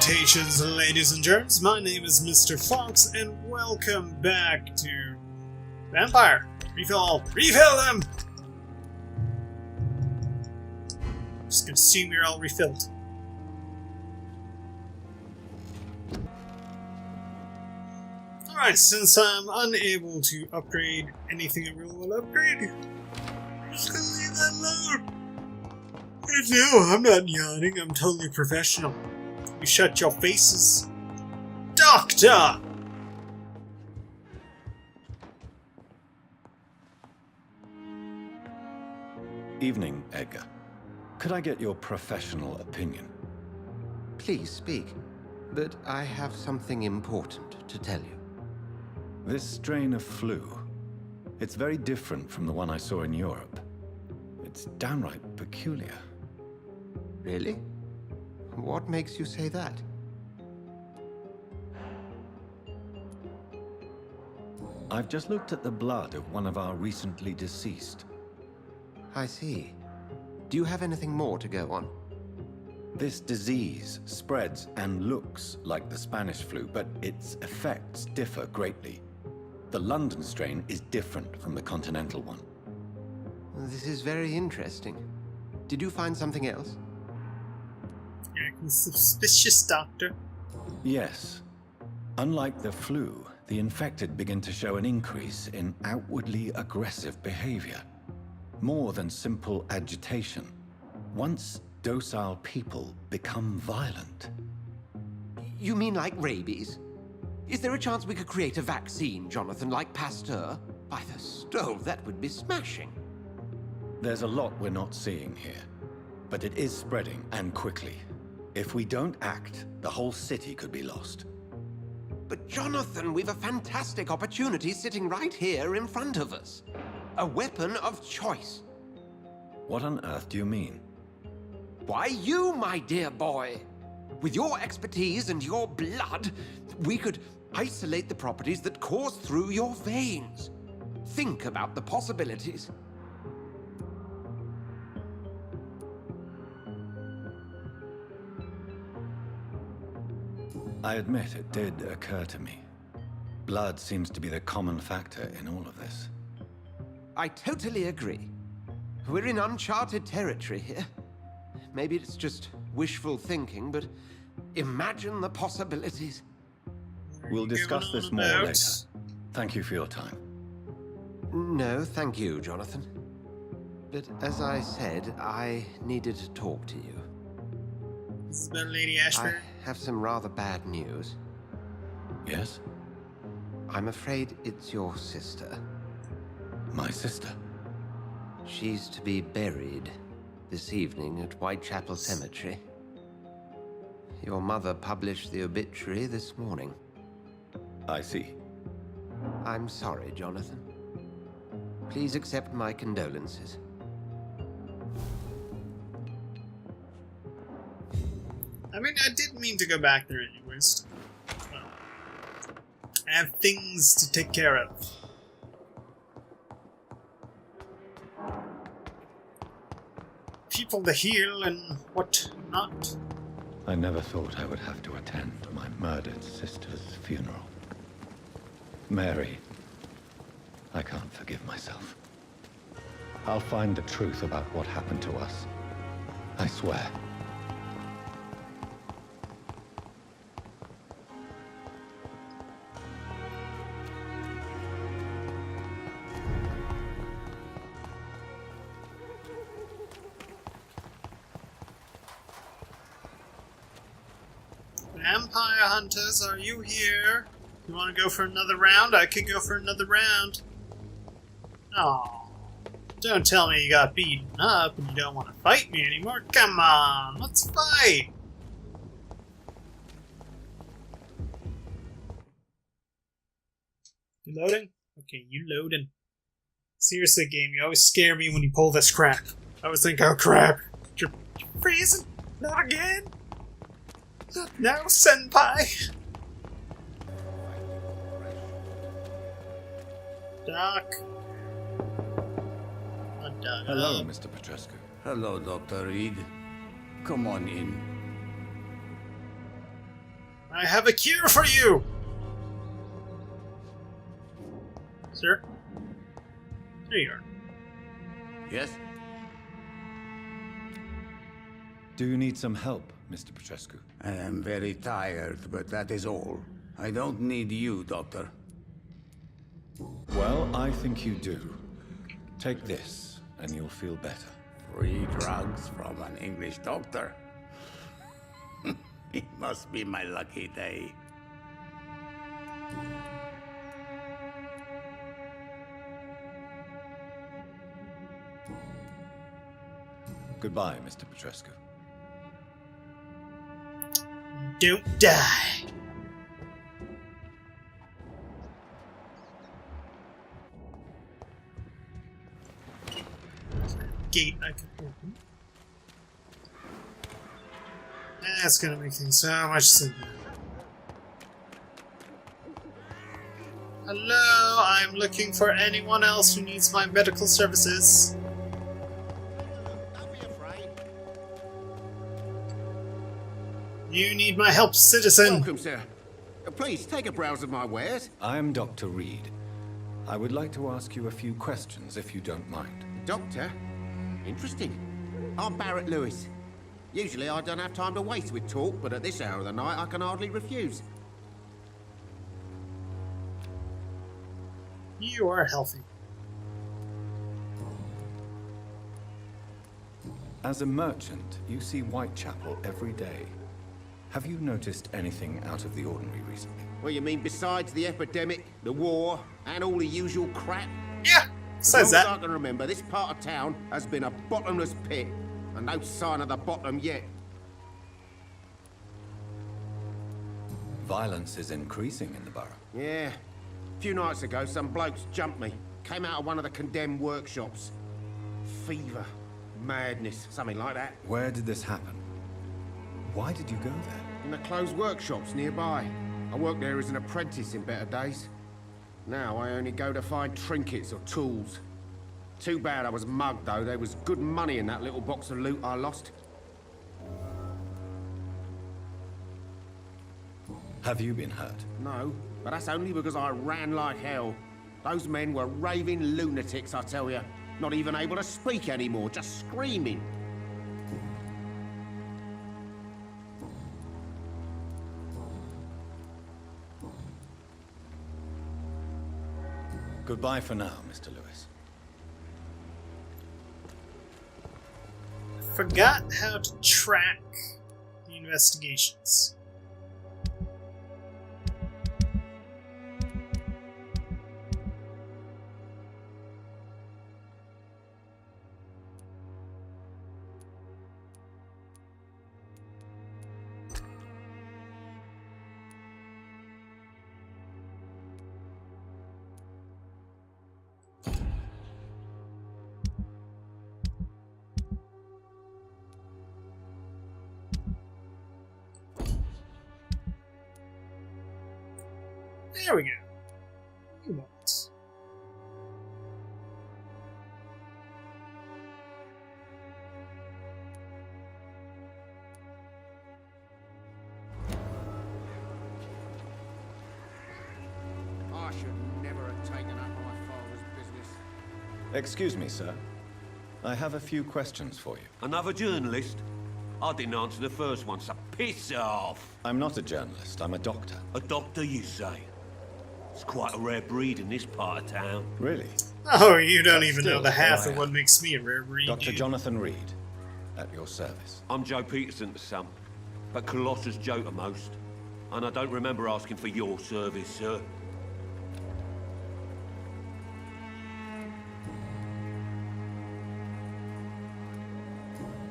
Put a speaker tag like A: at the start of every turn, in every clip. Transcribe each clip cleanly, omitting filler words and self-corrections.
A: Salutations, ladies and germs. My name is Mr. Fox, and welcome back to Vampyr. Refill them! Just gonna assume you're all refilled. Alright, since I'm unable to upgrade anything I really want to upgrade, I'm just gonna leave that alone. And no, I'm not yawning, I'm totally professional. You shut your faces. Doctor!
B: Evening, Edgar. Could I get your professional opinion?
C: Please speak, but I have something important to tell you.
B: This strain of flu, it's very different from the one I saw in Europe. It's downright peculiar.
C: Really? What makes you say that?
B: I've just looked at the blood of one of our recently deceased.
C: I see. Do you have anything more to go on?
B: This disease spreads and looks like the Spanish flu, but its effects differ greatly. The London strain is different from the continental one.
C: This is very interesting. Did you find something else?
A: You're suspicious, Doctor.
B: Yes. Unlike the flu, the infected begin to show an increase in outwardly aggressive behavior. More than simple agitation. Once docile people become violent.
C: You mean like rabies? Is there a chance we could create a vaccine, Jonathan, like Pasteur? By the stove, that would be smashing.
B: There's a lot we're not seeing here, but it is spreading, and quickly. If we don't act, the whole city could be lost.
C: But Jonathan, we've a fantastic opportunity sitting right here in front of us. A weapon of choice.
B: What on earth do you mean?
C: Why, you, my dear boy. With your expertise and your blood, we could isolate the properties that course through your veins. Think about the possibilities.
B: I admit it did occur to me. Blood seems to be the common factor in all of this.
C: I totally agree. We're in uncharted territory here. Maybe it's just wishful thinking, but imagine the possibilities.
B: We'll discuss this more later. Thank you for your time.
C: No, thank you, Jonathan. But as I said, I needed to talk to you.
A: This is about Lady Ashburn.
C: I have some rather bad news.
B: Yes?
C: I'm afraid it's your sister.
B: My sister?
C: She's to be buried this evening at Whitechapel Cemetery. Your mother published the obituary this morning.
B: I see.
C: I'm sorry, Jonathan. Please accept my condolences.
A: I mean, I didn't mean to go back there anyways. I have things to take care of. People to heal and what not.
B: I never thought I would have to attend my murdered sister's funeral. Mary, I can't forgive myself. I'll find the truth about what happened to us. I swear.
A: Vampire hunters, are you here? You want to go for another round? I could go for another round. Oh, don't tell me you got beaten up and you don't want to fight me anymore. Come on, let's fight. You loading? Okay, you loading. Seriously, game, you always scare me when you pull this crap. I always think, oh crap, you're freezing? Not again? Not now, senpai! Doc. done
B: Hello,
A: up.
B: Mr. Petrescu.
D: Hello, Dr. Reed. Come on in.
A: I have a cure for you! Sir? There you are.
D: Yes?
B: Do you need some help, Mr. Petrescu?
D: I am very tired, but that is all. I don't need you, Doctor.
B: Well, I think you do. Take this, and you'll feel better.
D: Free drugs from an English doctor? It must be my lucky day.
B: Goodbye, Mr. Petrescu.
A: Don't die! Gate I can open. That's gonna make things so much simpler. Hello, I'm looking for anyone else who needs my medical services.
D: Don't be afraid.
A: You need my help, citizen.
E: Welcome, sir. Please, take a browse of my wares.
B: I'm Dr. Reed. I would like to ask you a few questions, if you don't mind.
E: Doctor? Interesting. I'm Barrett Lewis. Usually I don't have time to waste with talk, but at this hour of the night I can hardly refuse.
A: You are healthy.
B: As a merchant, you see Whitechapel every day. Have you noticed anything out of the ordinary recently?
E: What you mean besides the epidemic, the war, and all the usual crap?
A: Yeah, says
E: As long as I
A: that.
E: can remember, this part of town has been a bottomless pit, and no sign of the bottom yet.
B: Violence is increasing in the borough.
E: Yeah. A few nights ago, some blokes jumped me. Came out of one of the condemned workshops. Fever, madness, something like that.
B: Where did this happen? Why did you go there?
E: In the closed workshops nearby. I worked there as an apprentice in better days. Now I only go to find trinkets or tools. Too bad I was mugged, though. There was good money in that little box of loot I lost.
B: Have you been hurt?
E: No, but that's only because I ran like hell. Those men were raving lunatics, I tell you. Not even able to speak anymore, just screaming.
B: Goodbye for now, Mr. Lewis.
A: Forgot how to track the investigations. There we go. You won't.
E: I should never have taken up my father's business.
B: Excuse me, sir. I have a few questions for you.
F: Another journalist? I didn't answer the first one, so piss off!
B: I'm not a journalist, I'm a doctor.
F: A doctor, you say? It's quite a rare breed in this part of town.
B: Really?
A: Oh, you don't
B: But
A: even know
B: still,
A: the half
B: here I
A: of what
B: am.
A: makes me a rare breed.
B: Dr.
A: dude.
B: Jonathan Reed, at your service.
F: I'm Joe Peterson to some, but Colossus Joe to most. And I don't remember asking for your service, sir.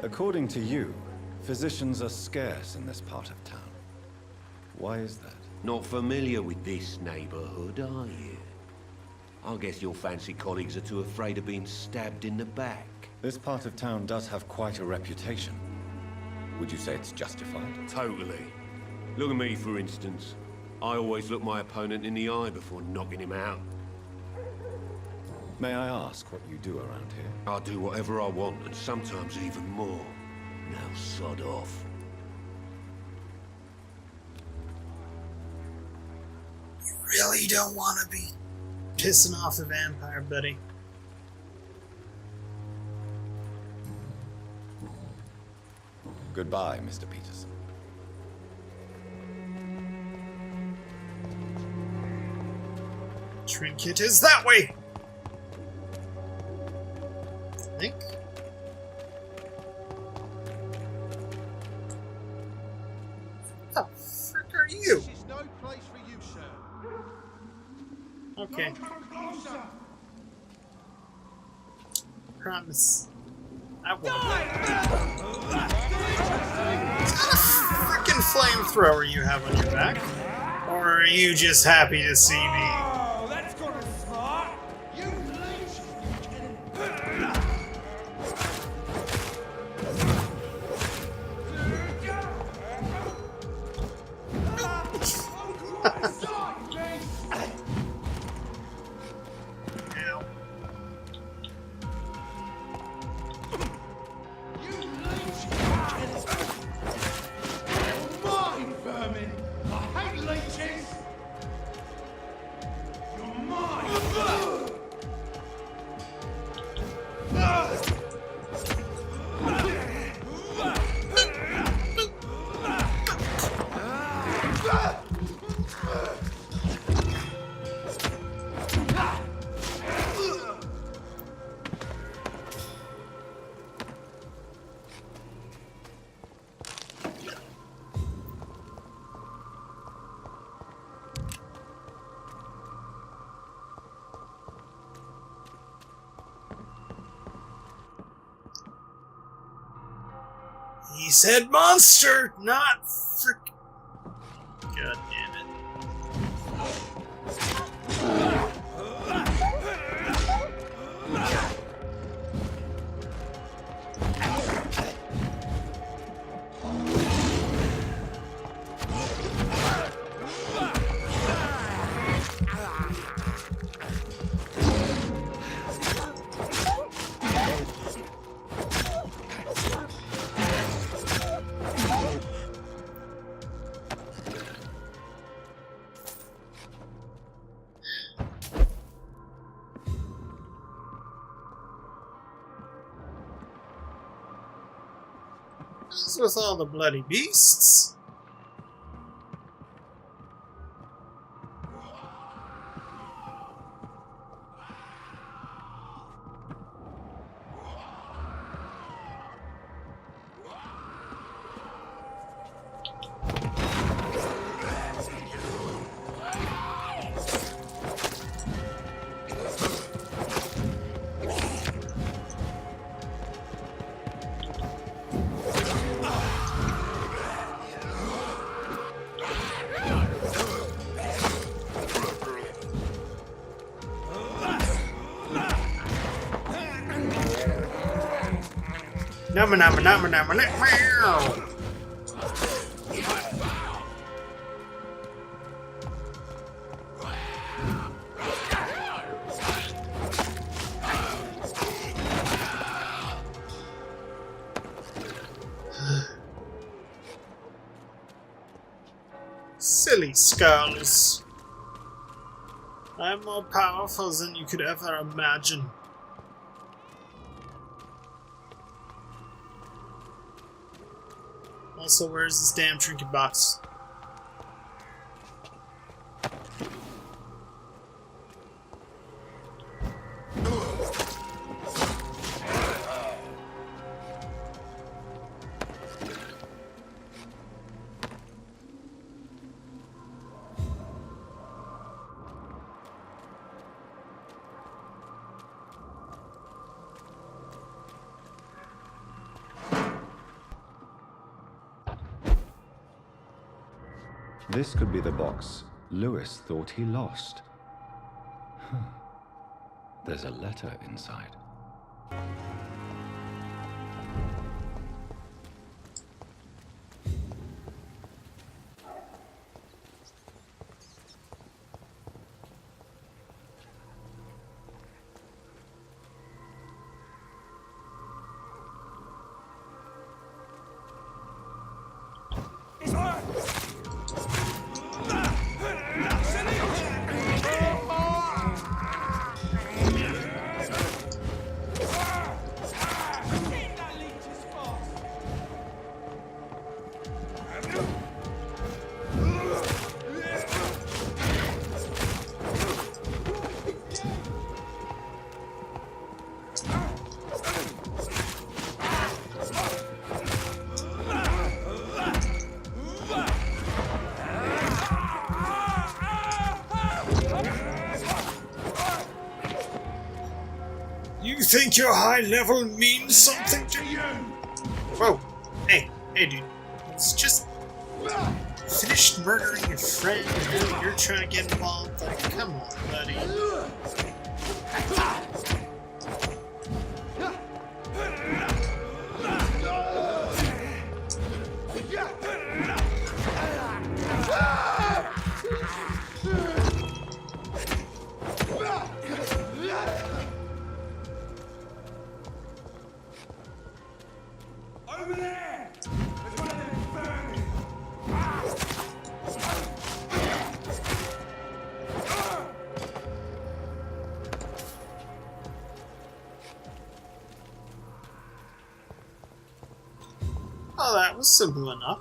B: According to you, physicians are scarce in this part of town. Why is that?
F: Not familiar with this neighborhood, are you? I guess your fancy colleagues are too afraid of being stabbed in the back.
B: This part of town does have quite a reputation. Would you say it's justified?
F: Totally. Look at me, for instance. I always look my opponent in the eye before knocking him out.
B: May I ask what you do around here?
F: I do whatever I want, and sometimes even more. Now sod off.
A: Really don't want to be pissing off a vampire, buddy.
B: Goodbye, Mr. Peterson.
A: Trinket is that way! I think. What the frick are you?
G: This is no place for you, sir.
A: Okay. Promise. I won't. Frickin' flamethrower you have on your back? Or are you just happy to see me?
G: Oh, that's gonna smart. You leech.
A: Ow.
G: Mine, vermin. I hate leeches. You're mine.
A: He said monster, not frick. God damn it. What's with all the bloody beasts? Numma numma numma numma numma. Silly skulls. I'm more powerful than you could ever imagine. Also, where's this damn trinket box?
B: This could be the box Lewis thought he lost. Huh. There's a letter inside.
A: You think your high level means something to you? Whoa. Hey, dude. It's just finished murdering your friend and now you're trying to get involved. Like, come on, buddy.
G: Over there! There's one of them burning!
A: Oh, that was simple enough.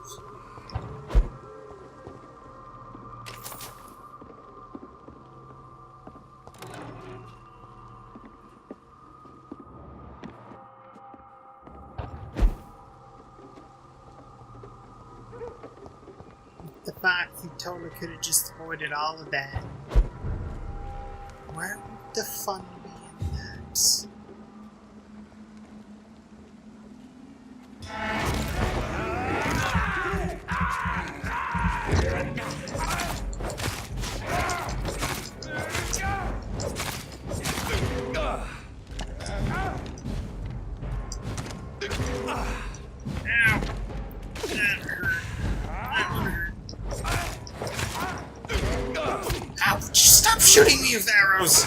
A: The fact he totally could have just avoided all of that. Where would the fun be in that? Stop shooting me with arrows!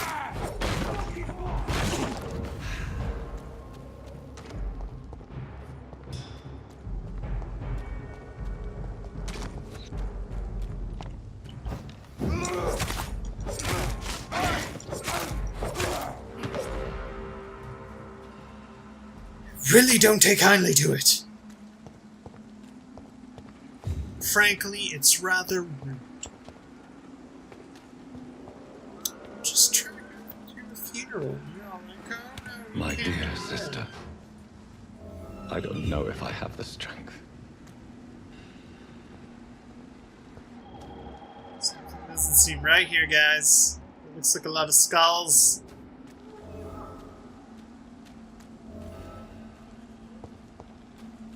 A: Really don't take kindly to it. Frankly, it's rather rude. Just trying to do a funeral. You're all like, oh, no,
B: My
A: you can't
B: dear
A: do that.
B: sister, I don't know if I have the strength.
A: Something doesn't seem right here, guys. It looks like a lot of skulls.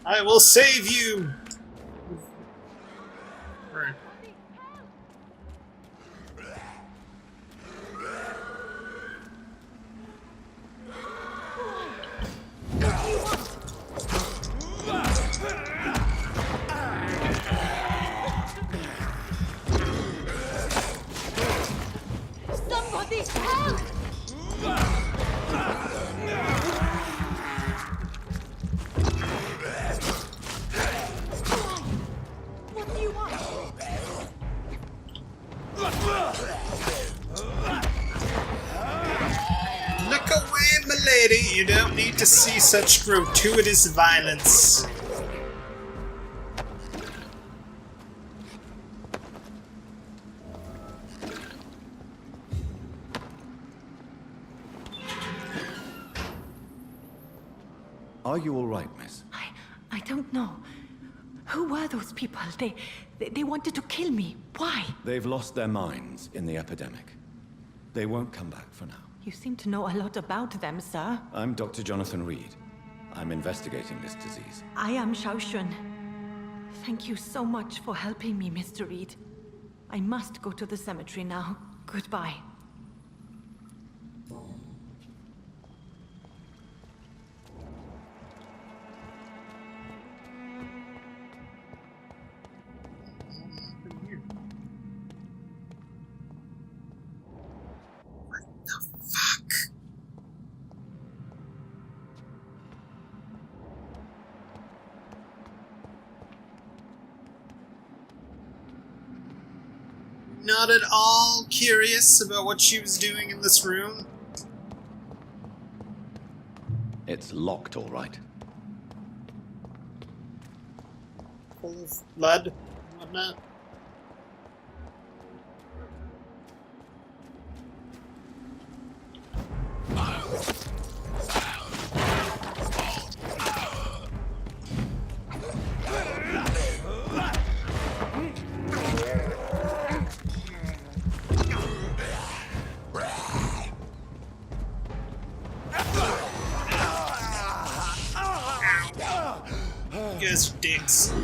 A: I will save you! Right.
H: Somebody help! What do you want?
A: Look away, milady! You don't need to see such gratuitous violence.
B: Are you all right, miss?
H: I don't know. Who were those people? They wanted to kill me. Why?
B: They've lost their minds in the epidemic. They won't come back for now.
H: You seem to know a lot about them, sir.
B: I'm Dr. Jonathan Reed. I'm investigating this disease.
H: I am Shaoshun. Thank you so much for helping me, Mr. Reed. I must go to the cemetery now. Goodbye.
A: Not at all curious about what she was doing in this room?
B: It's locked, all right.
A: Full of blood and whatnot? guys are dicks.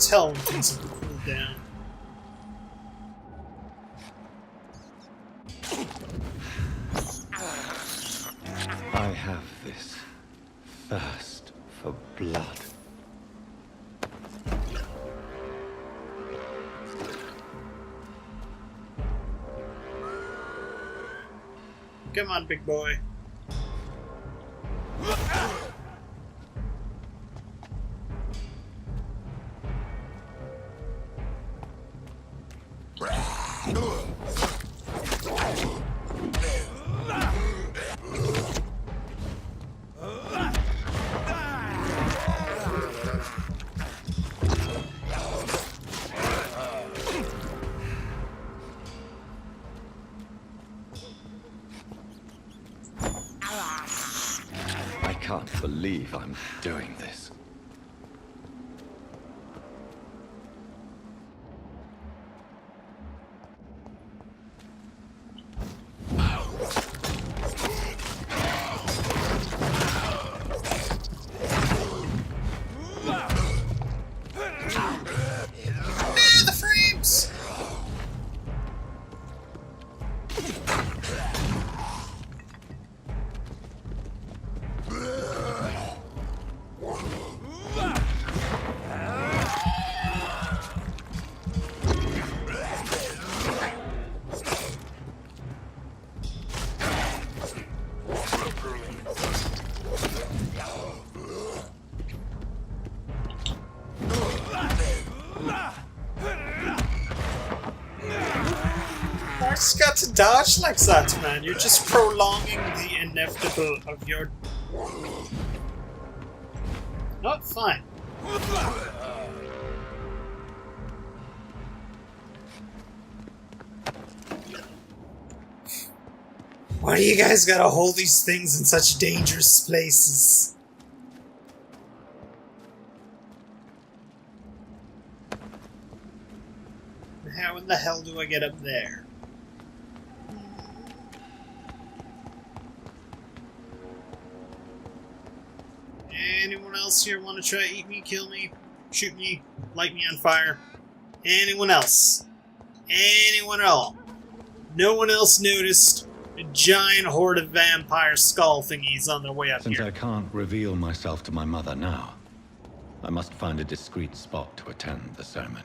A: Tell when things have cooled down.
B: I have this thirst for blood.
A: Come on, big boy.
B: I can't believe I'm doing this.
A: The frames! I just got to dodge like that, man. You're just prolonging the inevitable of your... Not fine. Why do you guys gotta hold these things in such dangerous places? How in the hell do I get up there? Anyone else here want to try to eat me, kill me, shoot me, light me on fire? Anyone else? Anyone at all? No one else noticed a giant horde of vampire skull thingies on their way up
B: Since
A: here.
B: I can't reveal myself to my mother now, I must find a discreet spot to attend the ceremony.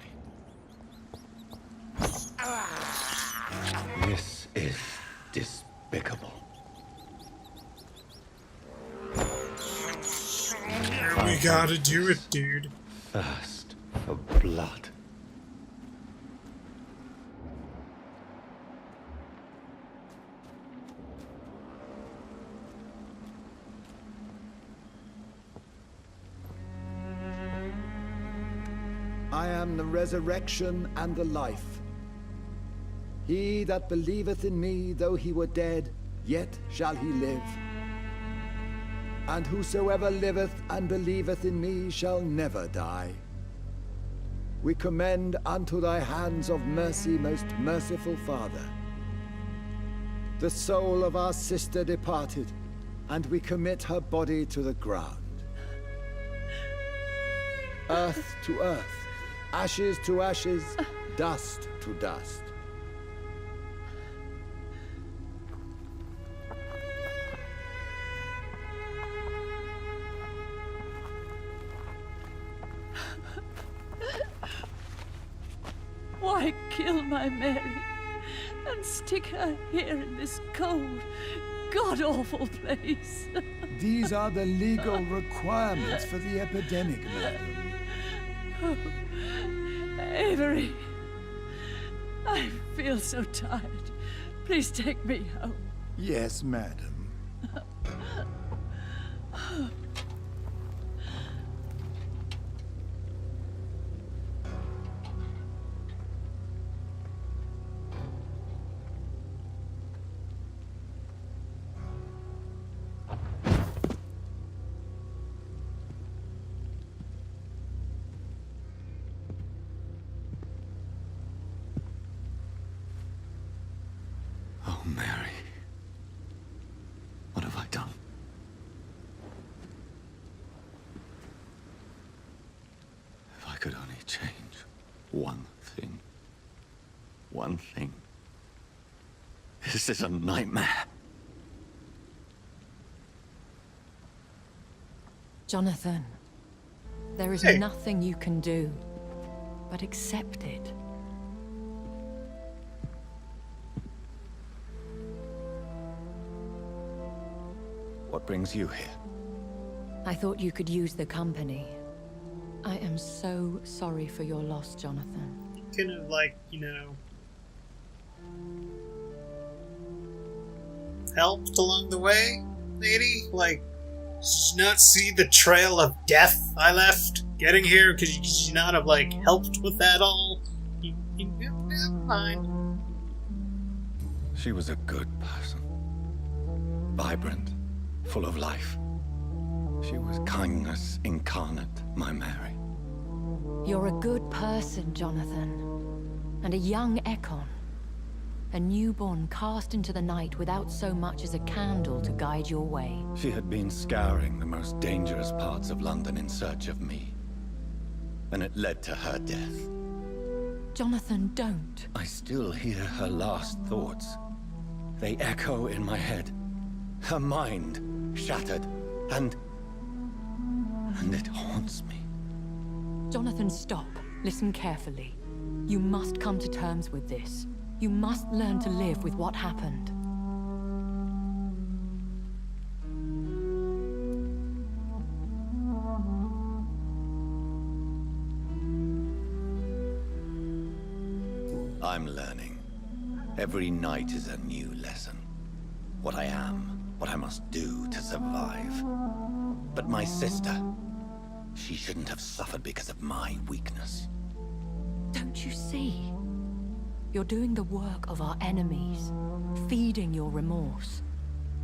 B: This is despicable.
A: We gotta do it, dude.
B: Thirst for blood.
I: I am the resurrection and the life. He that believeth in me, though he were dead, yet shall he live. And whosoever liveth and believeth in me shall never die. We commend unto thy hands of mercy, most merciful Father, the soul of our sister departed, and we commit her body to the ground. Earth to earth, ashes to ashes, dust to dust.
J: Why kill my Mary and stick her here in this cold, god-awful place?
I: These are the legal requirements for the epidemic, madam.
J: Oh, Avery, I feel so tired. Please take me home.
I: Yes, madam.
B: Oh, Mary. What have I done? If I could only change one thing. One thing. This is a nightmare.
J: Jonathan, there is
A: Hey.
J: nothing you can do but accept it.
B: What brings you here?
J: I thought you could use the company. I am so sorry for your loss, Jonathan.
A: Kind of like, you know, helped along the way, lady? Like, did you not see the trail of death I left getting here? Could you not have, like, helped with that all? Never mind.
B: She was a good person. Vibrant, full of life. She was kindness incarnate, my Mary.
J: You're a good person, Jonathan. And a young Ekon. A newborn cast into the night without so much as a candle to guide your way.
B: She had been scouring the most dangerous parts of London in search of me. And it led to her death.
J: Jonathan, don't.
B: I still hear her last thoughts. They echo in my head. Her mind shattered, and it haunts me.
J: Jonathan, stop. Listen carefully. You must come to terms with this. You must learn to live with what happened.
B: I'm learning. Every night is a new lesson. What I am, what I must do to survive. But my sister, she shouldn't have suffered because of my weakness.
J: Don't you see? You're doing the work of our enemies, feeding your remorse.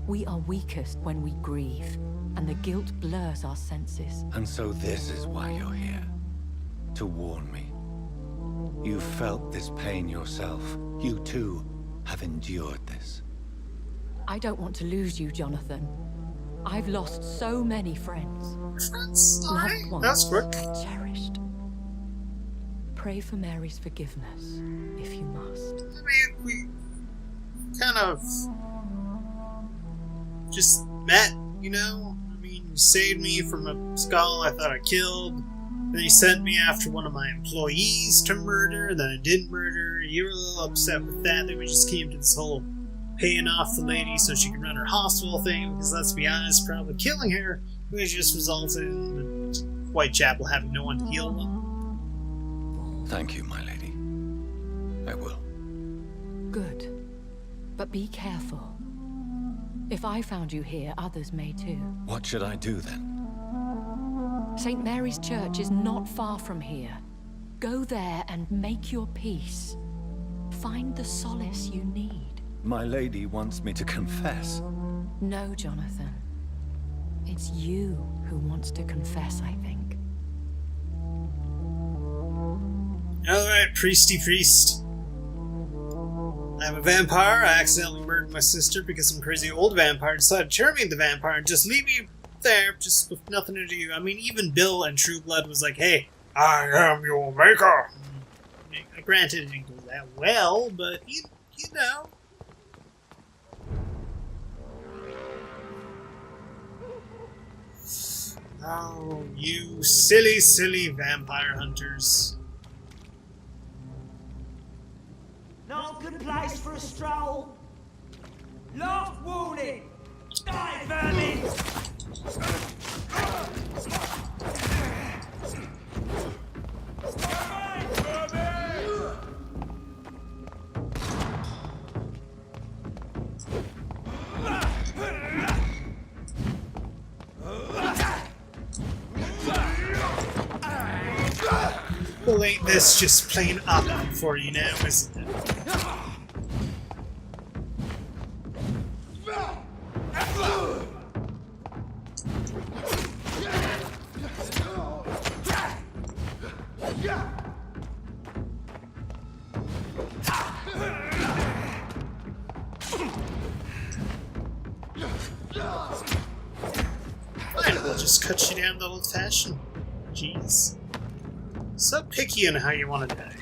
J: We are weakest when we grieve, and the guilt blurs our senses.
B: And so this is why you're here. To warn me. You felt this pain yourself. You too have endured this.
J: I don't want to lose you, Jonathan. I've lost so many friends.
A: Sorry,
J: Loved ones
A: that's quick.
J: I cherished. Pray for Mary's forgiveness, if you must.
A: I mean, we kind of just met, you know? I mean, you saved me from a skull I thought I killed. Then you sent me after one of my employees to murder, then I didn't murder. You were a little upset with that. Then we just came to this whole paying off the lady so she could run her hospital thing, because let's be honest, probably killing her would just resulted in Whitechapel having no one to heal them.
B: Thank you, my lady. I will.
J: Good. But be careful. If I found you here, others may too.
B: What should I do then?
J: St. Mary's Church is not far from here. Go there and make your peace. Find the solace you need.
B: My lady wants me to confess.
J: No, Jonathan. It's you who wants to confess, I think.
A: Alright, priesty priest. I'm a vampire. I accidentally murdered my sister because some crazy old vampire decided to turn me into vampire and just leave me there, just with nothing to do. I mean, even Bill and True Blood was like, hey, I am your maker. Granted, it didn't go that well, but you know. Oh, you silly, silly vampire hunters.
G: Not a good place for a stroll. Last warning! Die, vermin!
A: Oh, ain't this just plain up for you now, isn't it? Fine, we'll just cut you down the old fashioned. Jeez. So picky on how you want to die.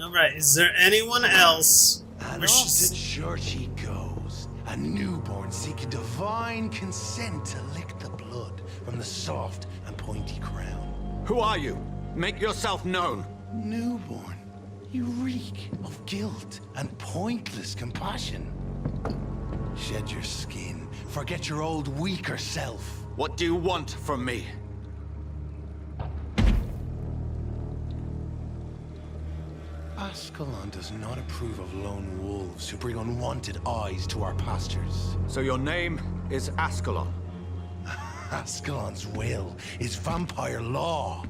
A: Alright, is there anyone else?
K: And off to church he goes, a newborn seeking divine consent to lick the blood from the soft and pointy crown.
B: Who are you? Make yourself known.
K: Newborn, you reek of guilt and pointless compassion. Shed your skin, forget your old weaker self.
B: What do you want from me?
K: Ascalon does not approve of lone wolves who bring unwanted eyes to our pastures.
B: So your name is Ascalon?
K: Ascalon's will is vampire law.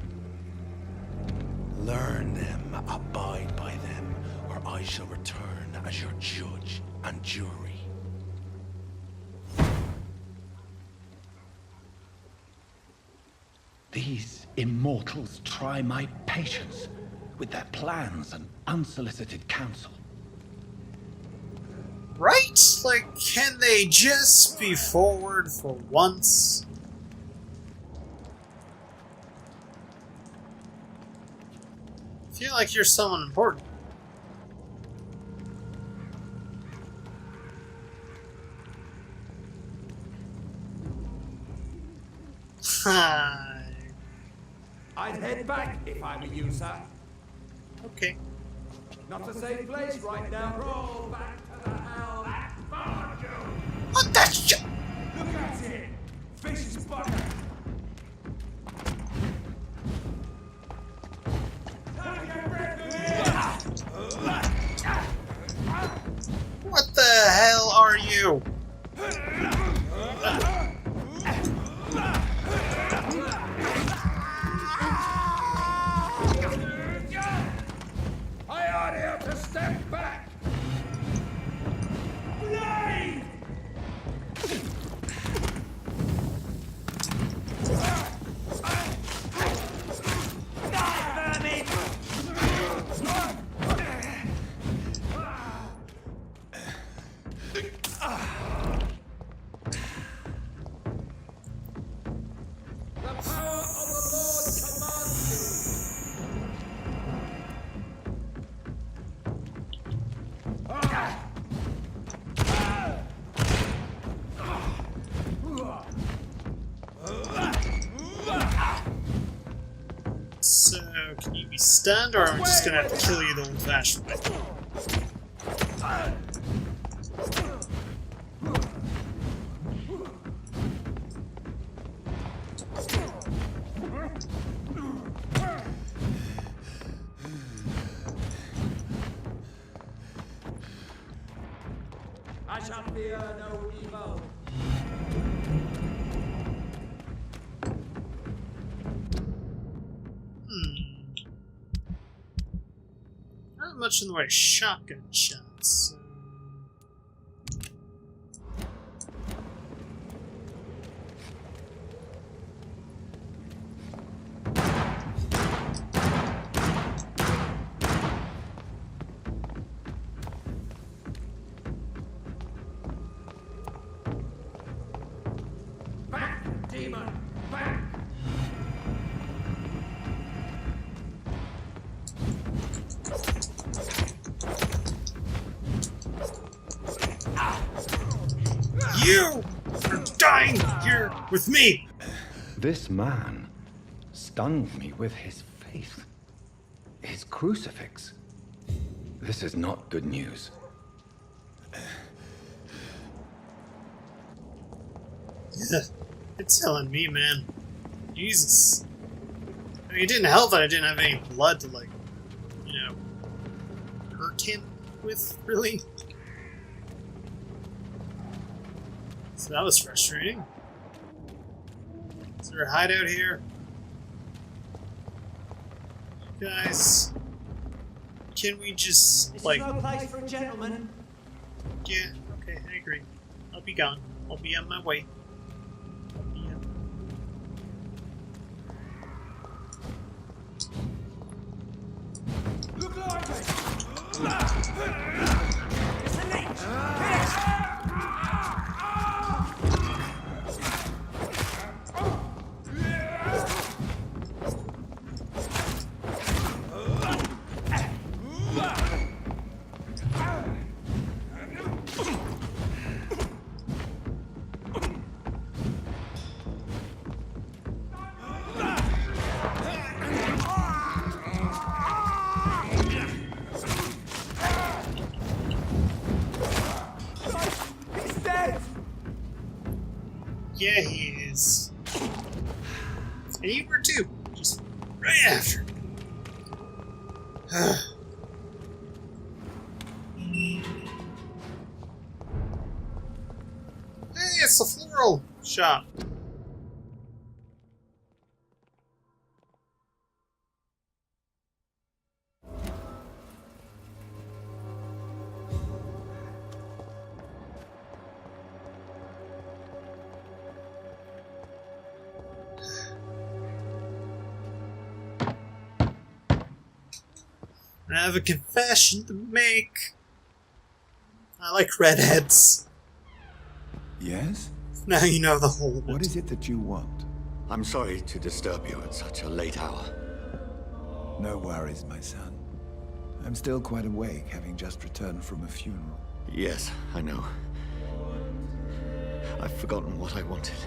K: Learn them, abide by them, or I shall return as your judge and jury.
B: These immortals try my patience with their plans and unsolicited counsel.
A: Right? Like, can they just be forward for once? I feel like you're someone important. Hi.
G: I'd head back if I were you, sir.
A: Okay.
G: Not a safe place right now. Roll back to the hell that barred you.
A: What the shit?
G: Look at it. Fish is butter.
A: What the hell are you?
G: I ought here to step back. Blade! Die, vermin! The power of the Lord commands
A: So, can you be stunned, or am I just gonna have to kill you the old-fashioned way?
G: I shall fear no evil.
A: Not much in the way of shotgun shots. So.
G: Back, demon! Back!
A: You are dying here with me!
B: This man stunned me with his faith. His crucifix. This is not good news.
A: You're telling me, man. Jesus. I mean, it didn't help that I didn't have any blood to, like, you know, hurt him with, really. So that was frustrating. Is there a hideout here? Guys, can we just,
G: This
A: like...
G: is no place for a gentleman.
A: Yeah, okay, I agree. I'll be gone. I'll be on my way.
G: Look like it. It's a leech.
A: Yeah, he is. And you were too. Just right after. Hey, it's the floral shop. I have a confession to make. I like redheads.
B: Yes?
A: Now you know the whole
B: What is it that you want?
L: I'm sorry to disturb you at such a late hour.
B: No worries, my son. I'm still quite awake, having just returned from a funeral.
L: Yes, I know. I've forgotten what I wanted.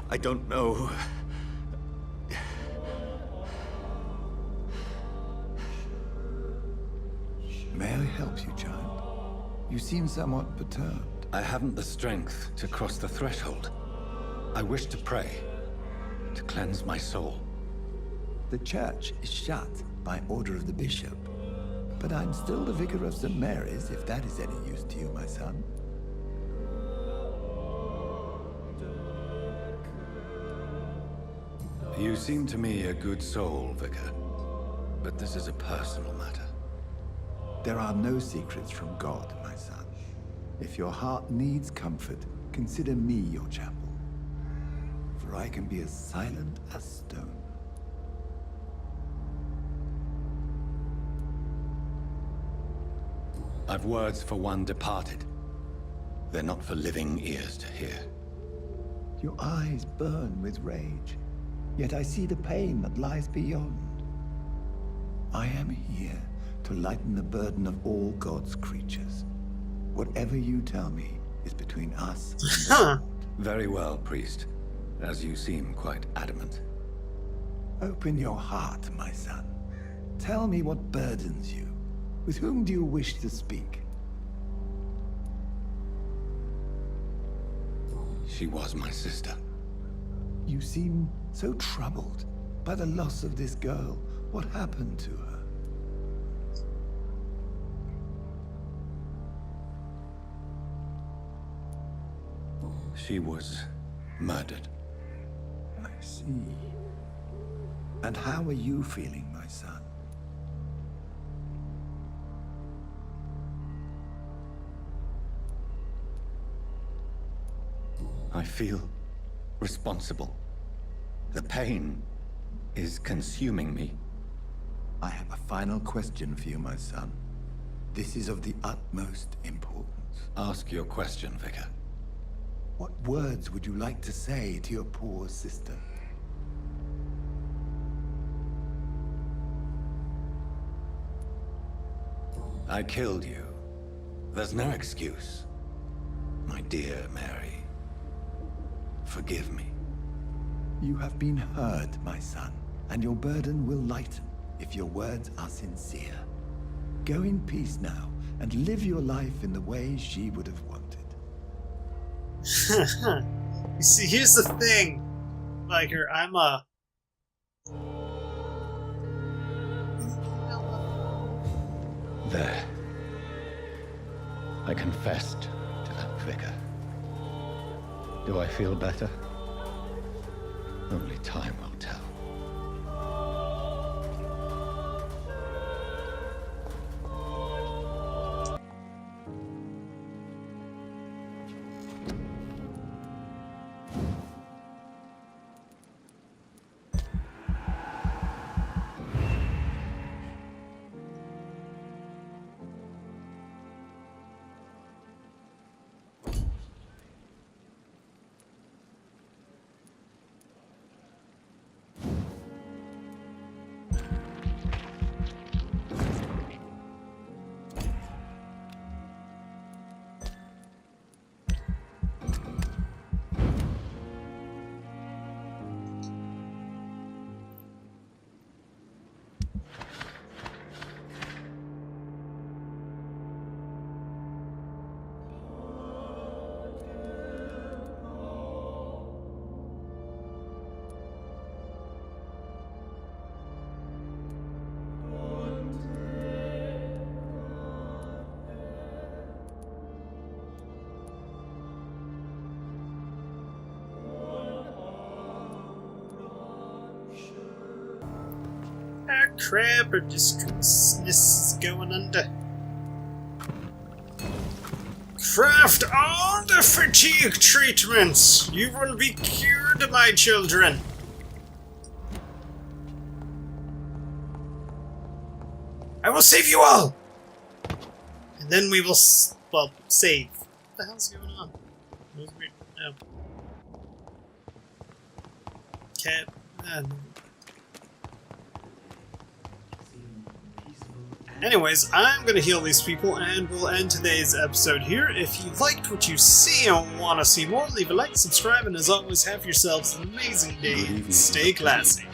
L: I don't know.
B: May I help you, child? You seem somewhat perturbed.
M: I haven't the strength to cross the threshold. I wish to pray, to cleanse my soul.
B: The church is shut by order of the bishop. But I'm still the vicar of St. Mary's, if that is any use to you, my son.
M: You seem to me a good soul, Vicar. But this is a personal matter.
B: There are no secrets from God, my son. If your heart needs comfort, consider me your chapel. For I can be as silent as stone.
M: I've words for one departed. They're not for living ears to hear.
B: Your eyes burn with rage, yet I see the pain that lies beyond. I am here to lighten the burden of all God's creatures. Whatever you tell me is between us and the Lord.
M: Very well, priest. As you seem quite adamant.
B: Open your heart, my son. Tell me what burdens you. With whom do you wish to speak?
M: She was my sister.
B: You seem so troubled by the loss of this girl. What happened to her?
M: She was murdered.
B: I see. And how are you feeling, my son?
M: I feel responsible. The pain is consuming me.
B: I have a final question for you, my son. This is of the utmost importance.
M: Ask your question, Vicar.
B: What words would you like to say to your poor sister?
M: I killed you. There's no excuse. My dear Mary, forgive me.
B: You have been heard, my son, and your burden will lighten if your words are sincere. Go in peace now, and live your life in the way she would have wanted.
A: You see, here's the thing. Like her, I'm a...
M: There. I confessed to that vicar.
B: Do I feel better? Only time will tell.
A: Ah, crap, or just this is going under. Craft all the fatigue treatments! You will be cured, my children! I will save you all! And then we will, well, save. What the hell's going on? That was weird. Oh. Cat. Anyways, I'm gonna heal these people, and we'll end today's episode here. If you liked what you see and want to see more, leave a like, subscribe, and as always, have yourselves an amazing day. Stay classy.